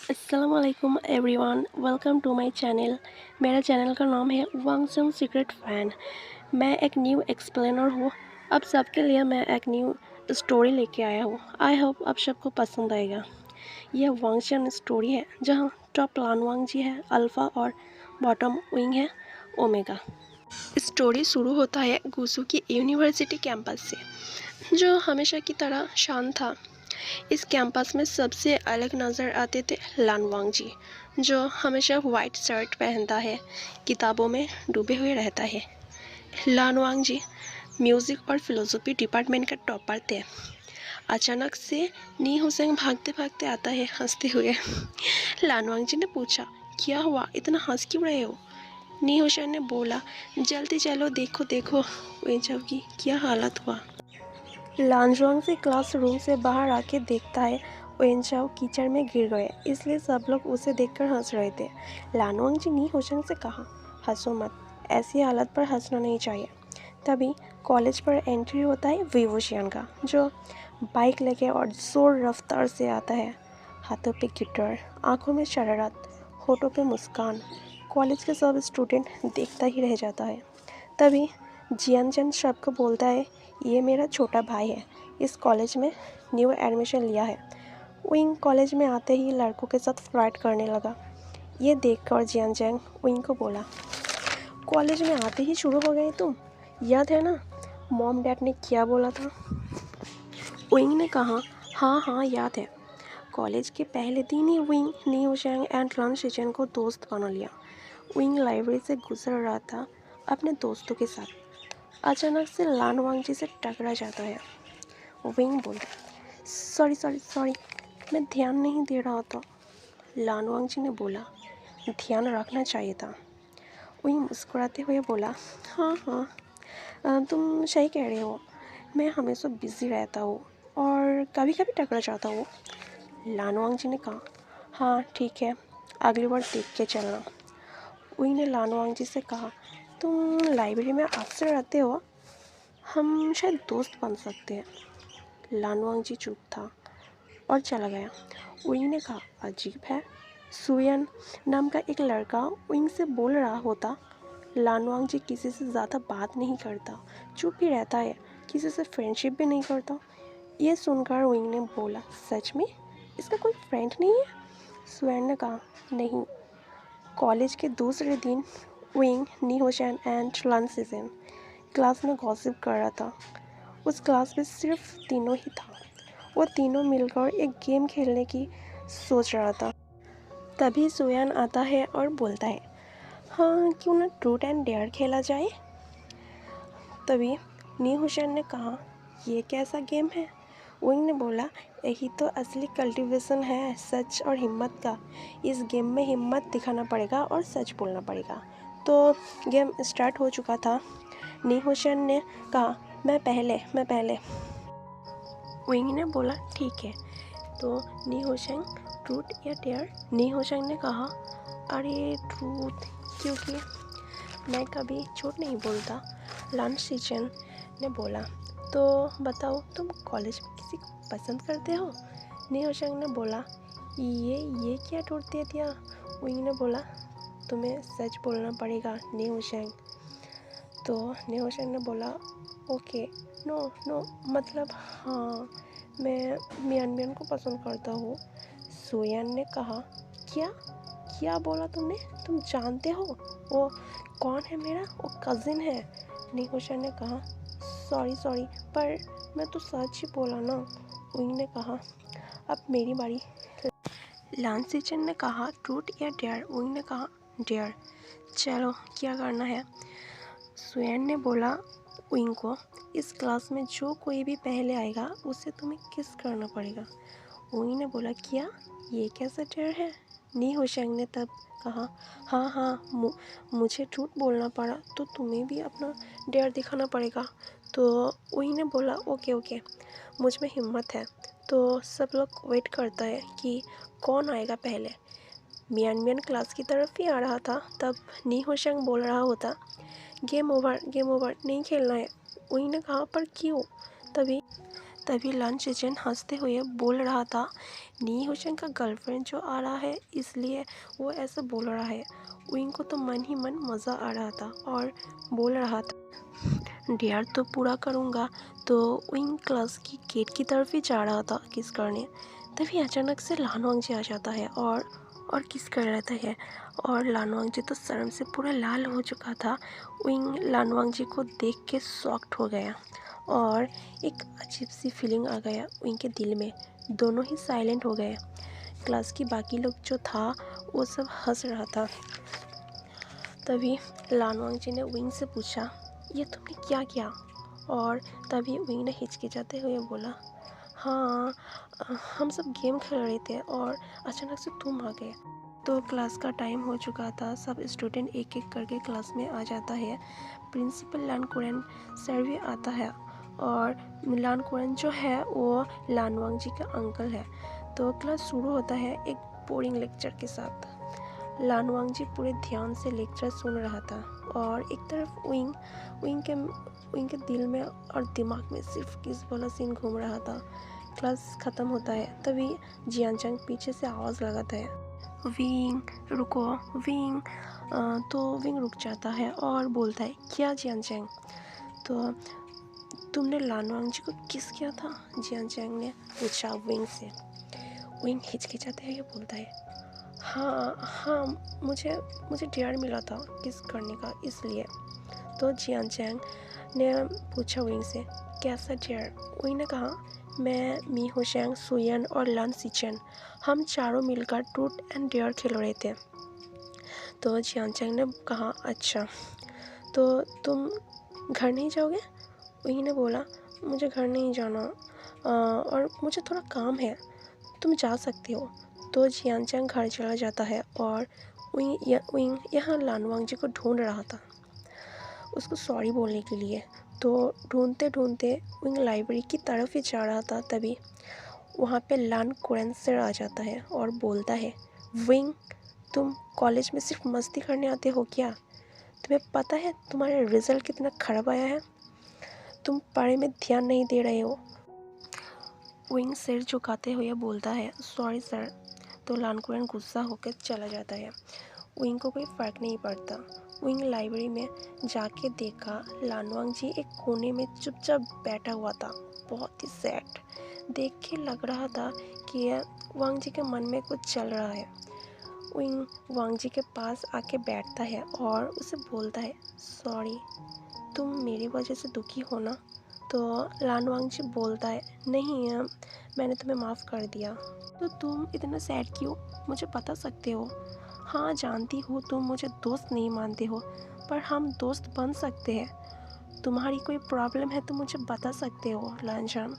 अस्सलामुअलैकुम everyone, welcome to my channel. मेरा channel का नाम है वांगसंग सीक्रेट फैन। मैं एक न्यू एक्सप्लेनर हूँ। अब सबके लिए मैं एक न्यू स्टोरी लेके आया हूँ। आई होप आप सबको पसंद आएगा। यह वांगशन स्टोरी है जहाँ टॉप लानवांग जी है अल्फ़ा और बॉटम विंग है ओमेगा। स्टोरी शुरू होता है गुसू की यूनिवर्सिटी कैंपस से, जो हमेशा की तरह शांत था। इस कैंपस में सबसे अलग नज़र आते थे लानवांग जी, जो हमेशा वाइट शर्ट पहनता है, किताबों में डूबे हुए रहता है। लानवांग जी म्यूज़िक और फिलोसफी डिपार्टमेंट का टॉपर थे। अचानक से नी हुसैन भागते भागते आता है हंसते हुए। लानवांग जी ने पूछा, क्या हुआ, इतना हंस क्यों रहे हो? नी हुसैन ने बोला, जल्दी चलो, देखो देखो वेंचव की क्या हालत हुआ। लानजुआंग से क्लासरूम से बाहर आके देखता है वेंचाओ कीचड़ में गिर गए, इसलिए सब लोग उसे देखकर हंस रहे थे। लानवांग जी नी होशंग से कहा, हंसो मत, ऐसी हालत पर हंसना नहीं चाहिए। तभी कॉलेज पर एंट्री होता है विवोशियन का, जो बाइक लेके और जोर रफ्तार से आता है। हाथों पे गिटार, आंखों में शरारत, होठों पे मुस्कान। कॉलेज के सब स्टूडेंट देखता ही रह जाता है। तभी जियानचंद सबको बोलता है, ये मेरा छोटा भाई है, इस कॉलेज में न्यू एडमिशन लिया है। विंग कॉलेज में आते ही लड़कों के साथ फ्लर्ट करने लगा। ये देखकर जियानचंद विंग को बोला, कॉलेज में आते ही शुरू हो गए तुम, याद है ना मॉम डैड ने क्या बोला था? विंग ने कहा, हाँ हाँ याद है। कॉलेज के पहले दिन ही विंग न्यूशैंग एंड लन शिचन को दोस्त बना लिया। विंग लाइब्रेरी से गुजर रहा था अपने दोस्तों के साथ। अचानक से लानवांग जी से टकरा जाता है। विंग बोलता, सॉरी सॉरी सॉरी, मैं ध्यान नहीं दे रहा था। लानवांग जी ने बोला, ध्यान रखना चाहिए था। विंग मुस्कुराते हुए बोला, हाँ हाँ, तुम सही कह रहे हो, मैं हमेशा बिजी रहता हूँ और कभी कभी टकरा जाता हूँ। लानवांग जी ने कहा, हाँ ठीक है, अगली बार देख के चलना। विंग ने लानवांग जी से कहा, तुम लाइब्रेरी में अक्सर रहते हो, हम शायद दोस्त बन सकते हैं। लानवांग जी चुप था और चला गया। विंग ने कहा, अजीब है, सुयन नाम का एक लड़का विंग से बोल रहा होता। लानवांग जी किसी से ज़्यादा बात नहीं करता, चुप ही रहता है, किसी से फ्रेंडशिप भी नहीं करता। ये सुनकर विंग ने बोला, सच में इसका कोई फ्रेंड नहीं है? सुयन ने कहा, नहीं। कॉलेज के दूसरे दिन विंग, नीहोशन एंड लन सीजन क्लास में गॉसिप कर रहा था। उस क्लास में सिर्फ तीनों ही था। वो तीनों मिलकर एक गेम खेलने की सोच रहा था। तभी सुयान आता है और बोलता है, हाँ क्यों ना ट्रूथ एंड डेयर खेला जाए। तभी नी हुसैन ने कहा, ये कैसा गेम है? विंग ने बोला, यही तो असली कल्टीवेशन है, सच और हिम्मत का। इस गेम में हिम्मत दिखाना पड़ेगा और सच बोलना पड़ेगा। तो गेम स्टार्ट हो चुका था। नी हुसैन ने कहा, मैं पहले। विंग ने बोला, ठीक है। तो नी होशंग, ट्रूथ या डेयर? नी होशंग ने कहा, अरे ट्रूथ, क्योंकि मैं कभी झूठ नहीं बोलता। लन सीजन ने बोला, तो बताओ तुम कॉलेज में किसी को पसंद करते हो? नी होशंग ने बोला, ये क्या ट्रूथ दे दिया? विंग ने बोला, तुम्हें सच बोलना पड़ेगा नी होशंग। तो नी होशंग ने बोला, ओके, नो मतलब हाँ, मैं मियान को पसंद करता हूँ। सुयान ने कहा, क्या बोला तुमने? तुम जानते हो वो कौन है? मेरा वो कज़िन है। निहोशन ने कहा, सॉरी, पर मैं तो सच ही बोला ना। विंग ने कहा, अब मेरी बारी। लानसीचन ने कहा, ट्रूथ या डेयर? विंग ने कहा, डेयर। चलो क्या करना है? सुयान ने बोला विंग को, इस क्लास में जो कोई भी पहले आएगा उसे तुम्हें किस करना पड़ेगा। विंग ने बोला, क्या ये कैसा डेयर है? नी होशंग ने तब कहा, हाँ, मुझे ट्रूथ बोलना पड़ा तो तुम्हें भी अपना डेयर दिखाना पड़ेगा। तो विंग ने बोला, ओके, मुझ में हिम्मत है। तो सब लोग वेट करता है कि कौन आएगा पहले। मियान क्लास की तरफ ही आ रहा था, तब नी होशंग बोल रहा होता, गेम ओवर, नहीं खेलना है। विंग ने कहा, पर क्यों? तभी लन चिचन हंसते हुए बोल रहा था, नी हुसैन का गर्लफ्रेंड जो आ रहा है इसलिए वो ऐसा बोल रहा है। विंग को तो मन ही मन मज़ा आ रहा था और बोल रहा था डेयर तो पूरा करूँगा। तो विंग क्लास की गेट की तरफ ही जा रहा था किस करने, तभी अचानक से लानवांग जी आ जाता है और किस कर रहता है। और लानवांग जी तो शर्म से पूरा लाल हो चुका था। विंग लानवांग जी को देख के शॉक्ड हो गया और एक अजीब सी फीलिंग आ गया विंग के दिल में। दोनों ही साइलेंट हो गए। क्लास की बाकी लोग जो था वो सब हंस रहा था। तभी लानवांग जी ने विंग से पूछा, ये तुमने क्या किया? और तभी विंग ने हिचकिचाते हुए बोला, हाँ हम सब गेम खेल रहे थे और अचानक से तुम आ गए। तो क्लास का टाइम हो चुका था। सब स्टूडेंट एक एक करके क्लास में आ जाता है। प्रिंसिपल लान कुरन सर भी आता है और लान कुरन जो है वो लानवांग जी का अंकल है। तो क्लास शुरू होता है एक बोरिंग लेक्चर के साथ। लानवांग जी पूरे ध्यान से लेक्चर सुन रहा था और एक तरफ विंग के दिल में और दिमाग में सिर्फ किस वाला सीन घूम रहा था। क्लास ख़त्म होता है तभी जियानचंग पीछे से आवाज़ लगाता है, विंग रुको विंग। तो विंग रुक जाता है और बोलता है, क्या जियानचंग? तो तुमने लानवांग जी को किस किया था? जियानचंग ने पूछा विंग से। विंग हिचकिचाते हुए बोलता है, हाँ मुझे डेयर मिला था किस करने का इसलिए। तो जियानचैंग ने पूछा विंग से, कैसा डेयर? विंग ने कहा, मैं मी होशैंग सुयन और लन सिचन हम चारों मिलकर ट्रूथ एंड डेयर खेल रहे थे। तो जियानचैंग ने कहा, अच्छा तो तुम घर नहीं जाओगे? विंग ने बोला, मुझे घर नहीं जाना और मुझे थोड़ा काम है, तुम जा सकते हो। तो जियानचैंग घर चला जाता है और विंग यहाँ लानवांग जी को ढूंढ रहा था उसको सॉरी बोलने के लिए। तो ढूंढते ढूंढते विंग लाइब्रेरी की तरफ ही जा रहा था तभी वहाँ पे लान कुरन सर आ जाता है और बोलता है, विंग तुम कॉलेज में सिर्फ मस्ती करने आते हो क्या? तुम्हें पता है तुम्हारा रिज़ल्ट कितना ख़राब आया है? तुम पढ़ाई में ध्यान नहीं दे रहे हो। विंग सिर झुकाते हुए बोलता है, सॉरी सर। तो लान कुरन गुस्सा होकर चला जाता है। विंग को कोई फ़र्क नहीं पड़ता। विंग लाइब्रेरी में जाके देखा लानवांग जी एक कोने में चुपचाप बैठा हुआ था, बहुत ही सैड। देख के लग रहा था कि वांग जी के मन में कुछ चल रहा है। विंग वांग जी के पास आके बैठता है और उसे बोलता है, सॉरी तुम मेरी वजह से दुखी हो ना? तो लानवांग जी बोलता है, नहीं मैंने तुम्हें माफ़ कर दिया। तो तुम इतना सैड क्यों, मुझे बता सकते हो? हाँ जानती हूँ तुम मुझे दोस्त नहीं मानते हो, पर हम दोस्त बन सकते हैं। तुम्हारी कोई प्रॉब्लम है तो मुझे बता सकते हो लंजन,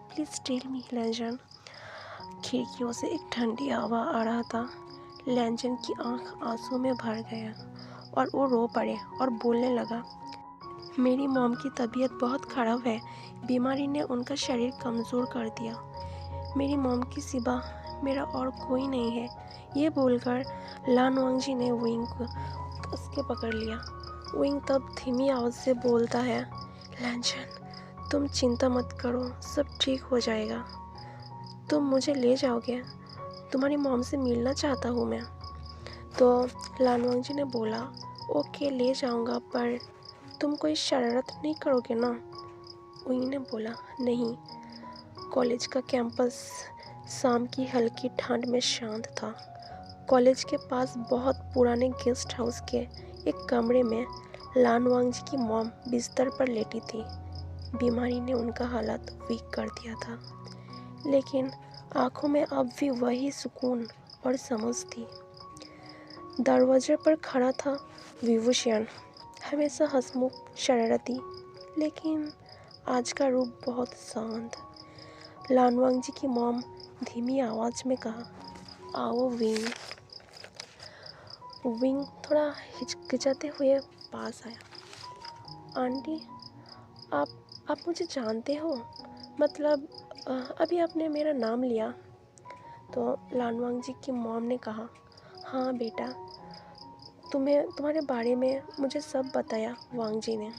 प्लीज़ टेल मी लंजन। खिड़कियों से एक ठंडी हवा आ रहा था। लंजन की आंख आंसू में भर गया और वो रो पड़े और बोलने लगा, मेरी मॉम की तबीयत बहुत ख़राब है, बीमारी ने उनका शरीर कमज़ोर कर दिया। मेरी मॉम की सिवा मेरा और कोई नहीं है। ये बोलकर लानवांग जी ने विंग को कस के पकड़ लिया। विंग तब धीमी आवाज़ से बोलता है, लंजन तुम चिंता मत करो, सब ठीक हो जाएगा। तुम मुझे ले जाओगे? तुम्हारी मॉम से मिलना चाहता हूँ मैं। तो लानवांग जी ने बोला, ओके ले जाऊँगा, पर तुम कोई शरारत नहीं करोगे ना? विंग ने बोला, नहीं। कॉलेज का कैंपस शाम की हल्की ठंड में शांत था। कॉलेज के पास बहुत पुराने गेस्ट हाउस के एक कमरे में लानवांग जी की मॉम बिस्तर पर लेटी थी। बीमारी ने उनका हालत वीक कर दिया था, लेकिन आंखों में अब भी वही सुकून और समझ थी। दरवाजे पर खड़ा था विभूषण, हमेशा हंसमुख शरारती, लेकिन आज का रूप बहुत शांत। लानवांग जी की मॉम धीमी आवाज़ में कहा, आओ विंग। विंग थोड़ा हिचकिचाते हुए पास आया। आंटी आप मुझे जानते हो? मतलब अभी आपने मेरा नाम लिया। तो लानवांग जी की मॉम ने कहा, हाँ बेटा, तुम्हारे बारे में मुझे सब बताया वांग जी ने।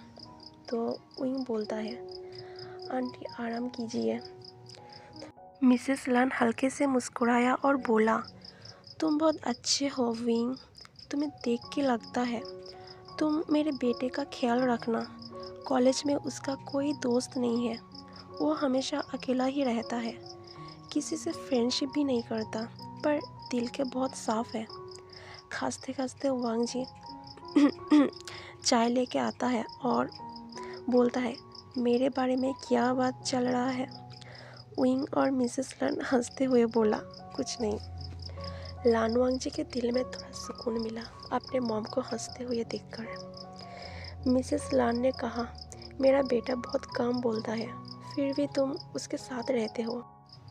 तो विंग बोलता है, आंटी आराम कीजिए, मिसेस लन हल्के से मुस्कुराया और बोला, तुम बहुत अच्छे हो विंग, तुम्हें देख के लगता है। तुम मेरे बेटे का ख्याल रखना। कॉलेज में उसका कोई दोस्त नहीं है, वो हमेशा अकेला ही रहता है, किसी से फ्रेंडशिप भी नहीं करता, पर दिल के बहुत साफ है। खांसते खांसते वांग जी चाय लेके आता है और बोलता है, मेरे बारे में क्या बात चल रहा है? विंग और मिसेस लन हंसते हुए बोला, कुछ नहीं। लान वांग जी के दिल में थोड़ा सुकून मिला अपने मॉम को हंसते हुए देखकर। मिसेस लान ने कहा, मेरा बेटा बहुत कम बोलता है, फिर भी तुम उसके साथ रहते हो।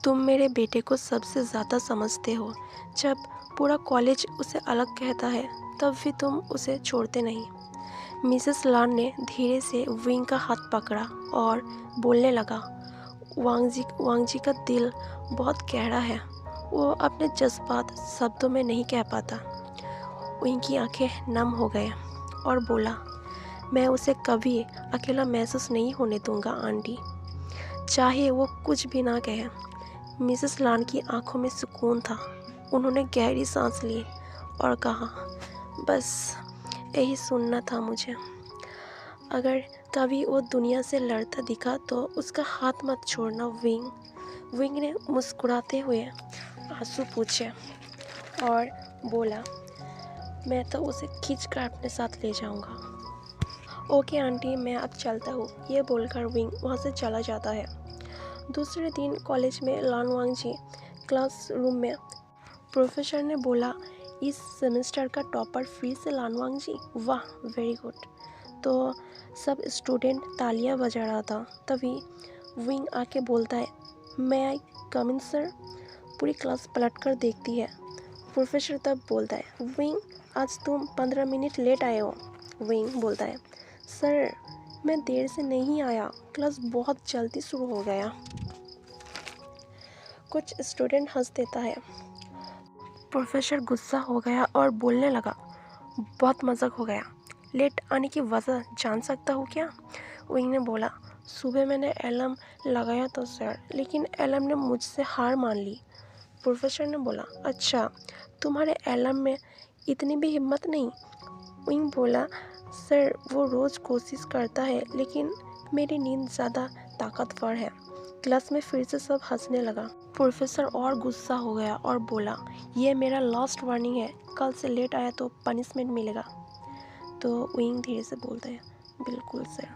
तुम मेरे बेटे को सबसे ज़्यादा समझते हो। जब पूरा कॉलेज उसे अलग कहता है, तब भी तुम उसे छोड़ते नहीं। मिसेस लान ने धीरे से विंग का हाथ पकड़ा और बोलने लगा, वांग जी का दिल बहुत गहरा है, वो अपने जज्बात शब्दों में नहीं कह पाता। विंग की आंखें नम हो गए और बोला, मैं उसे कभी अकेला महसूस नहीं होने दूंगा आंटी, चाहे वो कुछ भी ना कहे। मिसेस लान की आंखों में सुकून था। उन्होंने गहरी सांस ली और कहा, बस यही सुनना था मुझे। अगर कभी वो दुनिया से लड़ता दिखा तो उसका हाथ मत छोड़ना विंग। विंग ने मुस्कुराते हुए आंसू पूछे और बोला, मैं तो उसे खींच कर अपने साथ ले जाऊंगा। ओके आंटी, मैं अब चलता हूँ, ये बोलकर विंग वहाँ से चला जाता है। दूसरे दिन कॉलेज में लान वांग जी क्लासरूम में। प्रोफेसर ने बोला, इस सेमेस्टर का टॉपर फिर से लान वांग जी, वाह वेरी गुड। तो सब स्टूडेंट तालियां बजा रहा था। तभी विंग आके बोलता है, मैं आई कम इन सर? पूरी क्लास पलट कर देखती है। प्रोफेसर तब बोलता है, विंग आज तुम 15 मिनट लेट आए हो। विंग बोलता है, सर मैं देर से नहीं आया, क्लास बहुत जल्दी शुरू हो गया। कुछ स्टूडेंट हंस देता है। प्रोफेसर गुस्सा हो गया और बोलने लगा, बहुत मजाक हो गया, लेट आने की वजह जान सकता हूँ क्या? विंग ने बोला, सुबह मैंने अलार्म लगाया तो सर, लेकिन अलार्म ने मुझसे हार मान ली। प्रोफेसर ने बोला, अच्छा तुम्हारे अलार्म में इतनी भी हिम्मत नहीं? विंग बोला, सर वो रोज़ कोशिश करता है, लेकिन मेरी नींद ज़्यादा ताकतवर है। क्लास में फिर से सब हंसने लगा। प्रोफेसर और गुस्सा हो गया और बोला, ये मेरा लास्ट वार्निंग है, कल से लेट आया तो पनिशमेंट मिलेगा। तो विंग धीरे से बोलता है, बिल्कुल सर।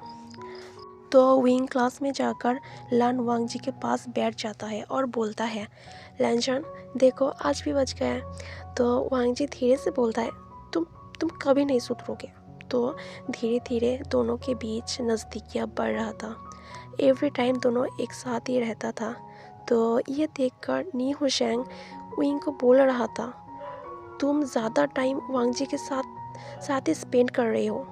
तो विंग क्लास में जाकर लान वांग जी के पास बैठ जाता है और बोलता है, लैंचन देखो आज भी बच गया है। तो वांग जी धीरे से बोलता है, तुम कभी नहीं सुधरोगे। तो धीरे धीरे दोनों के बीच नज़दीकियाँ बढ़ रहा था। एवरी टाइम दोनों एक साथ ही रहता था। तो ये देखकर नी हुशैंग विंग को बोल रहा था, तुम ज़्यादा टाइम वांग जी के साथ ही स्पेंड कर रहे हो,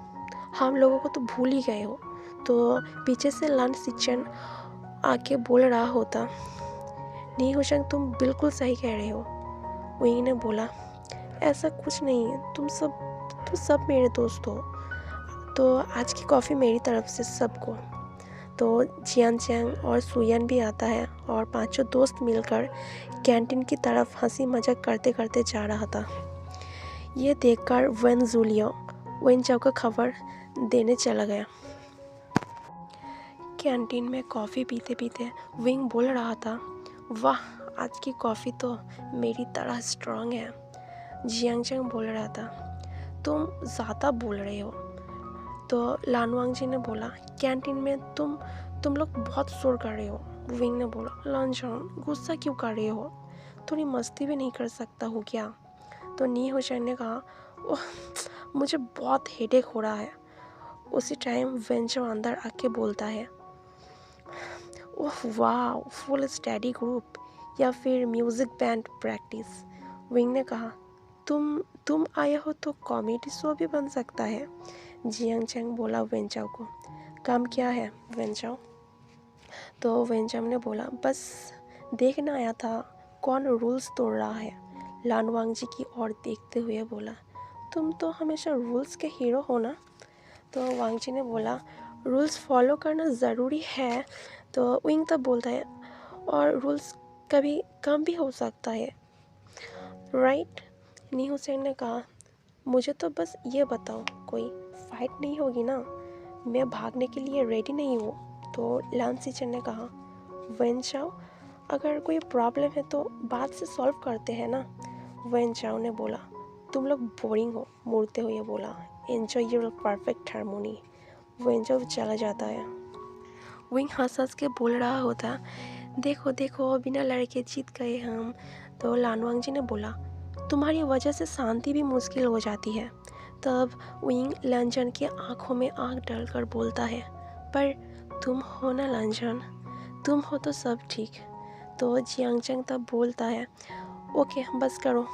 हम लोगों को तो भूल ही गए हो। तो पीछे से लन सिचन आके बोल रहा होता, नी हुशैंग तुम बिल्कुल सही कह रहे हो। विंग ने बोला, ऐसा कुछ नहीं है, तुम सब मेरे दोस्त हो। तो आज की कॉफ़ी मेरी तरफ से सबको। तो जियान चैंग और सुयन भी आता है और पांचों दोस्त मिलकर कैंटीन की तरफ हंसी मजाक करते करते जा रहा था। ये देखकर वेन जूलियो वेन चाओ को खबर देने चला गया। कैंटीन में कॉफ़ी पीते पीते विंग बोल रहा था, वाह आज की कॉफ़ी तो मेरी तरह स्ट्रांग है। जियांग चैंग बोल रहा था, तुम ज़्यादा बोल रहे हो। तो लान वांग जी ने बोला, कैंटीन में तुम लोग बहुत शोर कर रहे हो। विंग ने बोला, लानचन गुस्सा क्यों कर रहे हो, थोड़ी मस्ती भी नहीं कर सकता हो क्या? तो नी हुसैन ने कहा, ओह मुझे बहुत हेडेक हो रहा है। उसी टाइम वेंचो अंदर आके बोलता है, ओह वाह फुल स्टडी ग्रुप या फिर म्यूज़िक बैंड प्रैक्टिस। विंग ने कहा, तुम आए हो तो कॉमेडी शो भी बन सकता है। जियांग चैंग बोला वेंचाओ को, काम क्या है वेंचाओ? तो वेंचाओ ने बोला, बस देखना आया था कौन रूल्स तोड़ रहा है। लान वांग जी की ओर देखते हुए बोला, तुम तो हमेशा रूल्स के हीरो हो ना? तो वांग जी ने बोला, रूल्स फॉलो करना ज़रूरी है। तो विंग तब बोलता है, और रूल्स कभी कम भी हो सकता है, राइट? नी हुसैन ने कहा, मुझे तो बस ये बताओ, कोई फाइट नहीं होगी ना? मैं भागने के लिए रेडी नहीं हूँ। तो लान सीचन ने कहा, वेन चाओ, अगर कोई प्रॉब्लम है तो बात से सॉल्व करते हैं ना। वेन चाओ ने बोला, तुम लोग बोरिंग हो, मुड़ते हुए बोला, enjoy your perfect harmony. When चाओ चला जाता है। विंग हंस हंस के बोल रहा होता, देखो देखो, बिना लड़के जीत गए हम। तो लानवांग जी ने बोला, तुम्हारी वजह से शांति भी मुश्किल हो जाती है। तब विंग लंजन की आंखों में आंख डालकर बोलता है, पर तुम हो ना लंजन, तुम हो तो सब ठीक। तो जियांगचंग तब बोलता है, ओके बस करो,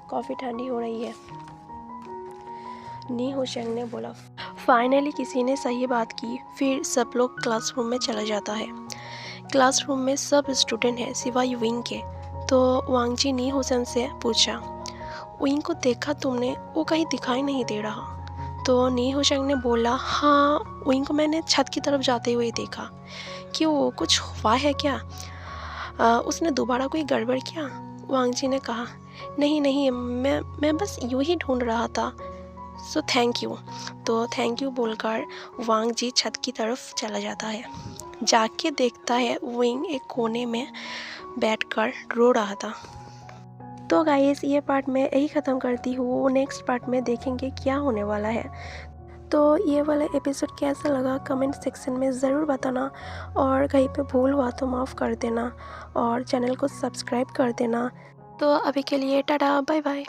कॉफ़ी ठंडी हो रही है। नी हुशैंग ने बोला, फाइनली किसी ने सही बात की। फिर सब लोग क्लासरूम में चला जाता है। क्लासरूम में सब स्टूडेंट हैं सिवाय विंग के। तो वांग जी नी हुसैन से पूछा, विंग को देखा तुमने? वो कहीं दिखाई नहीं दे रहा। तो नी हुशैंग ने बोला, हाँ, विंग को मैंने छत की तरफ जाते हुए देखा। क्यों, कुछ हुआ है क्या? उसने दोबारा कोई गड़बड़ किया? वांग जी ने कहा, नहीं नहीं, मैं बस यूं ही ढूंढ रहा था, सो थैंक यू। तो थैंक यू बोलकर वांग जी छत की तरफ चला जाता है। जाके देखता है विंग एक कोने में बैठकर रो रहा था। तो गाइस, ये पार्ट मैं यही ख़त्म करती हूँ। नेक्स्ट पार्ट में देखेंगे क्या होने वाला है। तो ये वाला एपिसोड कैसा लगा कमेंट सेक्शन में ज़रूर बताना, और कहीं पे भूल हुआ तो माफ़ कर देना, और चैनल को सब्सक्राइब कर देना। तो अभी के लिए टाटा, बाय बाय।